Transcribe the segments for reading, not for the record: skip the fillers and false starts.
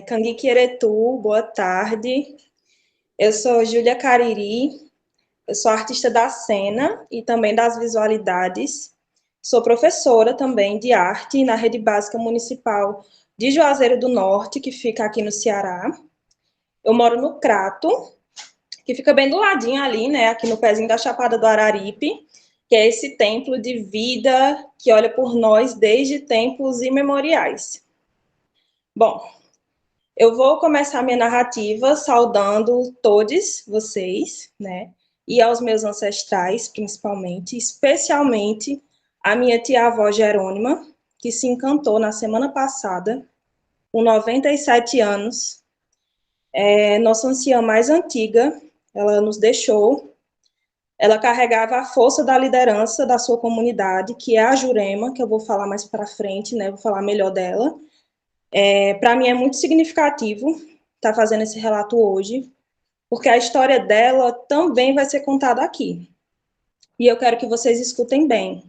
Canguiqueretu, boa tarde. Eu sou Júlia Cariri, eu sou artista da cena e também das visualidades. Sou professora também de arte na Rede Básica Municipal de Juazeiro do Norte, que fica aqui no Ceará. Eu moro no Crato, que fica bem do ladinho ali, né, aqui no pezinho da Chapada do Araripe, que é esse templo de vida que olha por nós desde tempos imemoriais. Bom, eu vou começar minha narrativa saudando todos vocês, né? E aos meus ancestrais, principalmente, especialmente a minha tia-avó Jerônima, que se encantou na semana passada, com 97 anos. Nossa anciã mais antiga, ela nos deixou. Ela carregava a força da liderança da sua comunidade, que é a Jurema, que eu vou falar mais para frente, né? Vou falar melhor dela. Para mim é muito significativo estar fazendo esse relato hoje, porque a história dela também vai ser contada aqui. E eu quero que vocês escutem bem.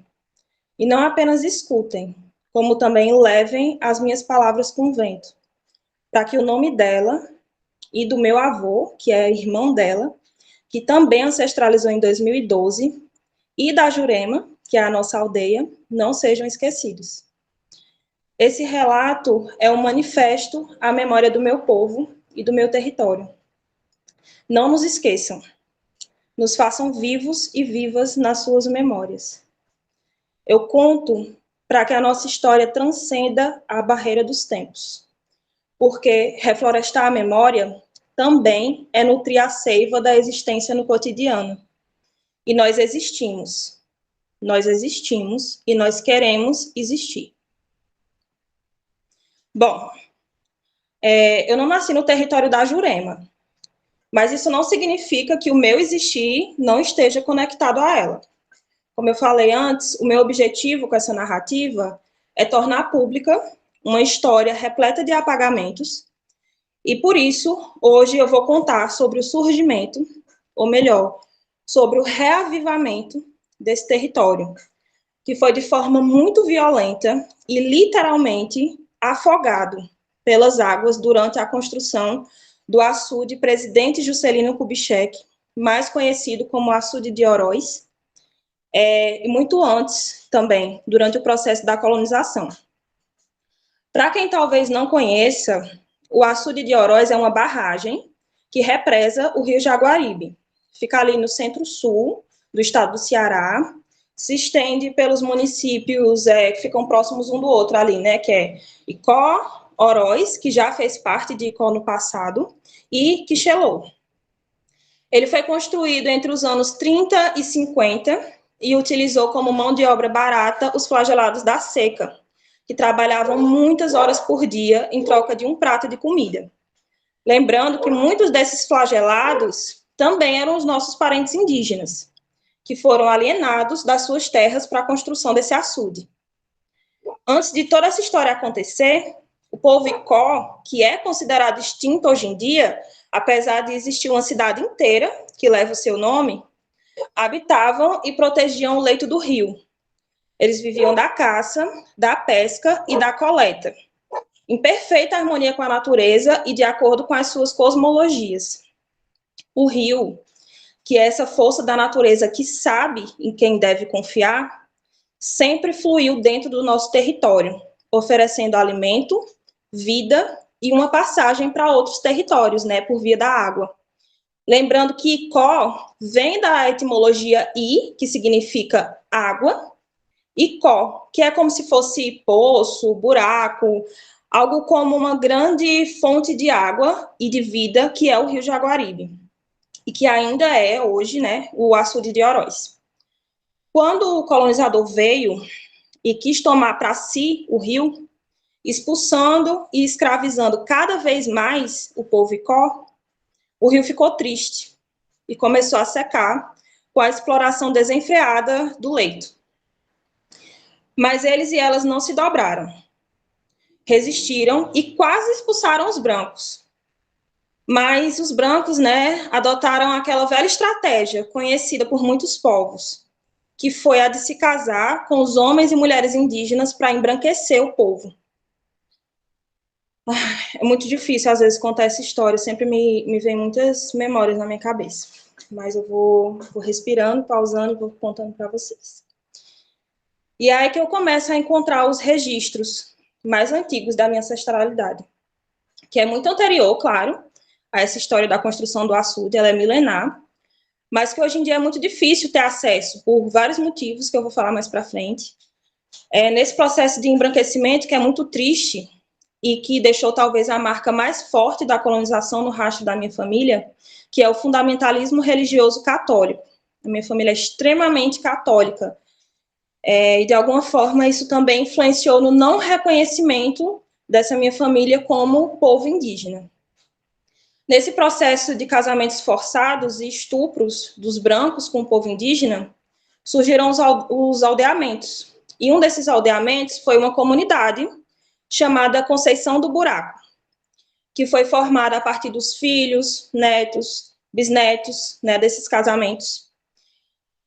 E não apenas escutem, como também levem as minhas palavras com vento, para que o nome dela e do meu avô, que é irmão dela, que também ancestralizou em 2012, e da Jurema, que é a nossa aldeia, não sejam esquecidos. Esse relato é um manifesto à memória do meu povo e do meu território. Não nos esqueçam. Nos façam vivos e vivas nas suas memórias. Eu conto para que a nossa história transcenda a barreira dos tempos, porque reflorestar a memória também é nutrir a seiva da existência no cotidiano. E nós existimos e nós queremos existir. Bom, eu não nasci no território da Jurema, mas isso não significa que o meu existir não esteja conectado a ela. Como eu falei antes, o meu objetivo com essa narrativa é tornar pública uma história repleta de apagamentos, e por isso, hoje eu vou contar sobre o surgimento, ou melhor, sobre o reavivamento desse território, que foi de forma muito violenta e literalmente afogado pelas águas durante a construção do açude Presidente Juscelino Kubitschek, mais conhecido como açude de Oroz, e muito antes também, durante o processo da colonização. Para quem talvez não conheça, o açude de Oroz é uma barragem que represa o rio Jaguaribe. Fica ali no centro-sul do estado do Ceará, se estende pelos municípios que ficam próximos um do outro ali, né, que é Icó, Oroz, que já fez parte de Icó no passado, e Quixelô. Ele foi construído entre os anos 30 e 50 e utilizou como mão de obra barata os flagelados da seca, que trabalhavam muitas horas por dia em troca de um prato de comida. Lembrando que muitos desses flagelados também eram os nossos parentes indígenas, que foram alienados das suas terras para a construção desse açude. Antes de toda essa história acontecer, o povo Icó, que é considerado extinto hoje em dia, apesar de existir uma cidade inteira que leva o seu nome, habitavam e protegiam o leito do rio. Eles viviam da caça, da pesca e da coleta, em perfeita harmonia com a natureza e de acordo com as suas cosmologias. O rio, que é essa força da natureza que sabe em quem deve confiar, sempre fluiu dentro do nosso território, oferecendo alimento, vida e uma passagem para outros territórios, né, por via da água. Lembrando que Icó vem da etimologia I, que significa água, e Có, que é como se fosse poço, buraco, algo como uma grande fonte de água e de vida, que é o rio Jaguaribe, e que ainda é hoje, né, o açude de Oroz. Quando o colonizador veio e quis tomar para si o rio, expulsando e escravizando cada vez mais o povo Icó, o rio ficou triste e começou a secar com a exploração desenfreada do leito. Mas eles e elas não se dobraram, resistiram e quase expulsaram os brancos. Mas os brancos, né, adotaram aquela velha estratégia conhecida por muitos povos, que foi a de se casar com os homens e mulheres indígenas para embranquecer o povo. É muito difícil, às vezes, contar essa história, sempre me vem muitas memórias na minha cabeça. Mas eu vou respirando, pausando e vou contando para vocês. E aí que eu começo a encontrar os registros mais antigos da minha ancestralidade, que é muito anterior, claro, a essa história da construção do açude, ela é milenar, mas que hoje em dia é muito difícil ter acesso, por vários motivos que eu vou falar mais para frente. Nesse processo de embranquecimento, que é muito triste, e que deixou talvez a marca mais forte da colonização no rastro da minha família, que é o fundamentalismo religioso católico. A minha família é extremamente católica, e de alguma forma isso também influenciou no não reconhecimento dessa minha família como povo indígena. Nesse processo de casamentos forçados e estupros dos brancos com o povo indígena, surgiram os aldeamentos. E um desses aldeamentos foi uma comunidade chamada Conceição do Buraco, que foi formada a partir dos filhos, netos, bisnetos, né, desses casamentos.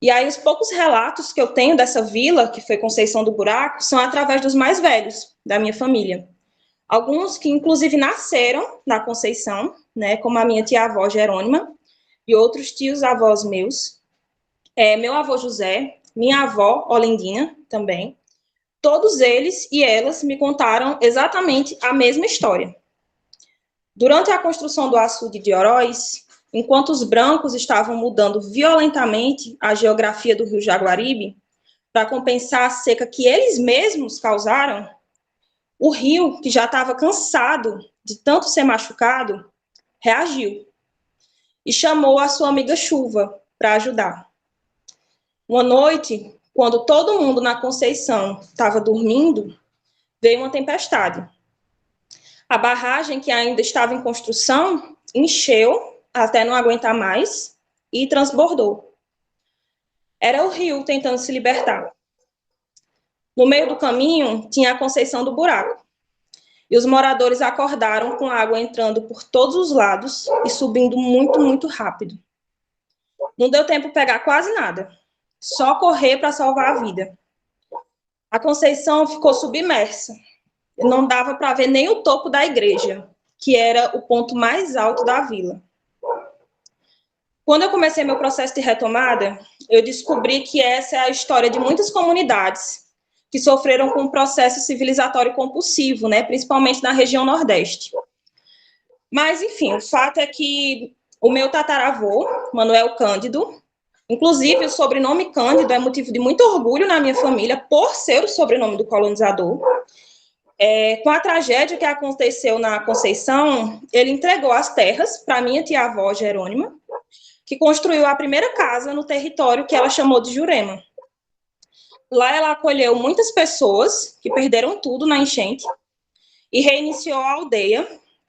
E aí os poucos relatos que eu tenho dessa vila, que foi Conceição do Buraco, são através dos mais velhos da minha família. Alguns que, inclusive, nasceram na Conceição, né, como a minha tia-avó Jerônima, e outros tios-avós meus, meu avô José, minha avó Olindina também. Todos eles e elas me contaram exatamente a mesma história. Durante a construção do açude de Oroz, enquanto os brancos estavam mudando violentamente a geografia do rio Jaguaribe, para compensar a seca que eles mesmos causaram, o rio, que já estava cansado de tanto ser machucado, reagiu e chamou a sua amiga Chuva para ajudar. Uma noite, quando todo mundo na Conceição estava dormindo, veio uma tempestade. A barragem, que ainda estava em construção, encheu até não aguentar mais e transbordou. Era o rio tentando se libertar. No meio do caminho, tinha a Conceição do Buraco. E os moradores acordaram com a água entrando por todos os lados e subindo muito, muito rápido. Não deu tempo de pegar quase nada. Só correr para salvar a vida. A Conceição ficou submersa. Não dava para ver nem o topo da igreja, que era o ponto mais alto da vila. Quando eu comecei meu processo de retomada, eu descobri que essa é a história de muitas comunidades que sofreram com um processo civilizatório compulsivo, né, principalmente na região Nordeste. Mas, enfim, o fato é que o meu tataravô, Manuel Cândido, inclusive o sobrenome Cândido é motivo de muito orgulho na minha família, por ser o sobrenome do colonizador. Com a tragédia que aconteceu na Conceição, ele entregou as terras para minha tia-avó Jerônima, que construiu a primeira casa no território que ela chamou de Jurema. Lá ela acolheu muitas pessoas que perderam tudo na enchente e reiniciou a aldeia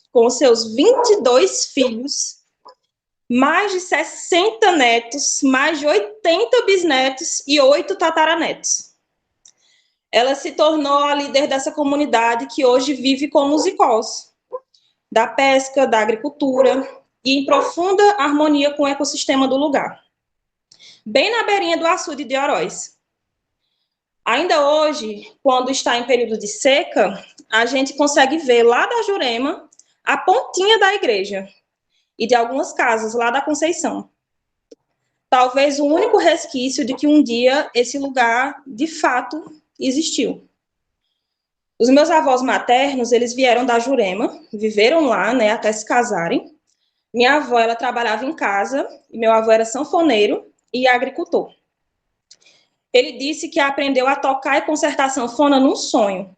com seus 22 filhos, mais de 60 netos, mais de 80 bisnetos e 8 tataranetos. Ela se tornou a líder dessa comunidade que hoje vive como os icós, da pesca, da agricultura e em profunda harmonia com o ecossistema do lugar. Bem na beirinha do açude de Oroz. Ainda hoje, quando está em período de seca, a gente consegue ver lá da Jurema a pontinha da igreja e de algumas casas lá da Conceição. Talvez o único resquício de que um dia esse lugar, de fato, existiu. Os meus avós maternos, eles vieram da Jurema, viveram lá, né, até se casarem. Minha avó, ela trabalhava em casa, e meu avô era sanfoneiro e agricultor. Ele disse que aprendeu a tocar e consertar sanfona num sonho.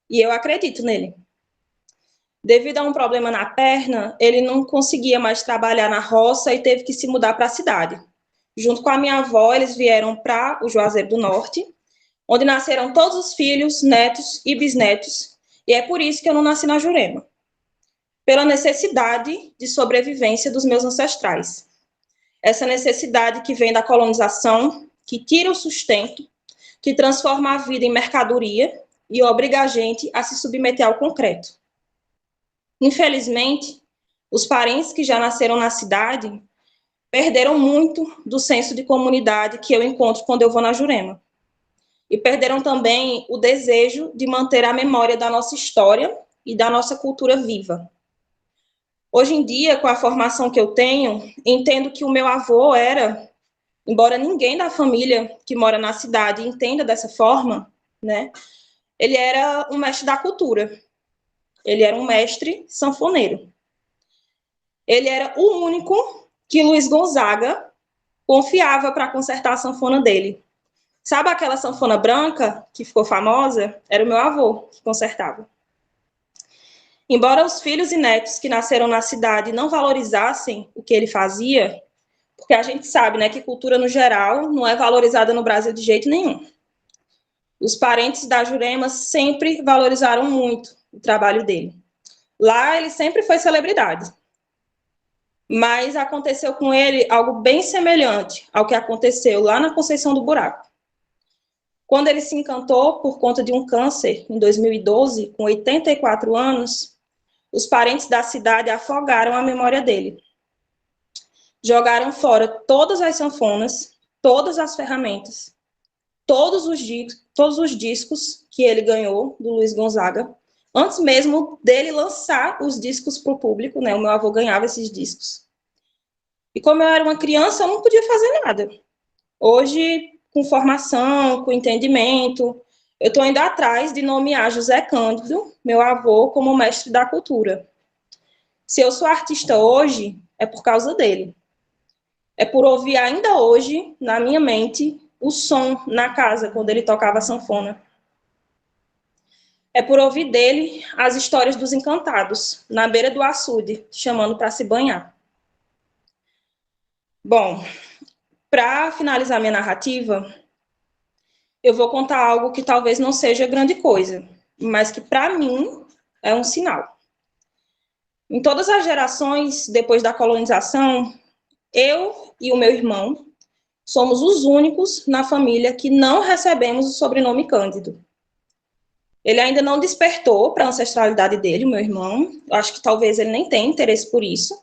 E eu acredito nele. Devido a um problema na perna, ele não conseguia mais trabalhar na roça e teve que se mudar para a cidade. Junto com a minha avó, eles vieram para o Juazeiro do Norte, onde nasceram todos os filhos, netos e bisnetos, e é por isso que eu não nasci na Jurema. Pela necessidade de sobrevivência dos meus ancestrais. Essa necessidade que vem da colonização, que tira o sustento, que transforma a vida em mercadoria e obriga a gente a se submeter ao concreto. Infelizmente, os parentes que já nasceram na cidade perderam muito do senso de comunidade que eu encontro quando eu vou na Jurema. E perderam também o desejo de manter a memória da nossa história e da nossa cultura viva. Hoje em dia, com a formação que eu tenho, entendo que o meu avô era, embora ninguém da família que mora na cidade entenda dessa forma, né? Ele era um mestre da cultura. Ele era um mestre sanfoneiro. Ele era o único que Luiz Gonzaga confiava para consertar a sanfona dele. Sabe aquela sanfona branca que ficou famosa? Era o meu avô que consertava. Embora os filhos e netos que nasceram na cidade não valorizassem o que ele fazia, porque a gente sabe, né, que cultura no geral não é valorizada no Brasil de jeito nenhum. Os parentes da Jurema sempre valorizaram muito o trabalho dele. Lá ele sempre foi celebridade. Mas aconteceu com ele algo bem semelhante ao que aconteceu lá na Conceição do Buraco. Quando ele se encantou por conta de um câncer em 2012, com 84 anos, os parentes da cidade afogaram a memória dele. Jogaram fora todas as sanfonas, todas as ferramentas, todos os discos que ele ganhou do Luiz Gonzaga, antes mesmo dele lançar os discos para o público, né? O meu avô ganhava esses discos. E como eu era uma criança, eu não podia fazer nada. Hoje, com formação, com entendimento, eu estou indo atrás de nomear José Cândido, meu avô, como mestre da cultura. Se eu sou artista hoje, é por causa dele. É por ouvir ainda hoje, na minha mente, o som na casa, quando ele tocava sanfona. É por ouvir dele as histórias dos encantados, na beira do açude, chamando para se banhar. Bom, para finalizar minha narrativa, eu vou contar algo que talvez não seja grande coisa, mas que para mim é um sinal. Em todas as gerações depois da colonização, eu e o meu irmão somos os únicos na família que não recebemos o sobrenome Cândido. Ele ainda não despertou para a ancestralidade dele, o meu irmão. Eu acho que talvez ele nem tenha interesse por isso.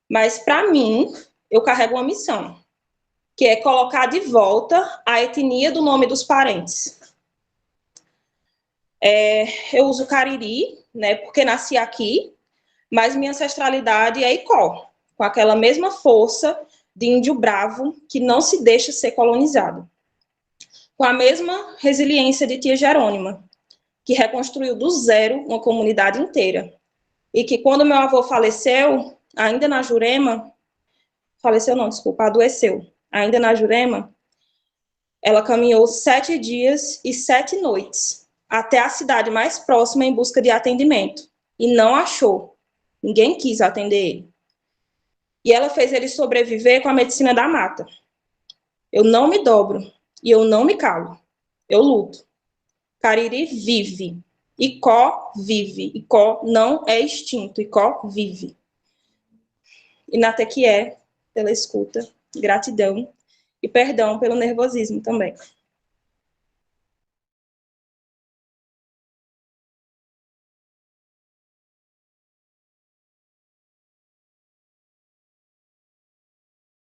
Mas, para mim, eu carrego uma missão, que é colocar de volta a etnia do nome dos parentes. Eu uso Cariri, né, porque nasci aqui, mas minha ancestralidade é Icó, com aquela mesma força de índio bravo que não se deixa ser colonizado. Com a mesma resiliência de tia Jerônima, que reconstruiu do zero uma comunidade inteira. E que quando meu avô faleceu, ainda na Jurema, faleceu não, desculpa, adoeceu, ainda na Jurema, ela caminhou 7 dias e 7 noites até a cidade mais próxima em busca de atendimento. E não achou. Ninguém quis atender ele. E ela fez ele sobreviver com a medicina da mata. Eu não me dobro e eu não me calo. Eu luto. Cariri vive. Icó vive. Icó não é extinto. Icó vive. E Natequié, pela escuta, gratidão e perdão pelo nervosismo também.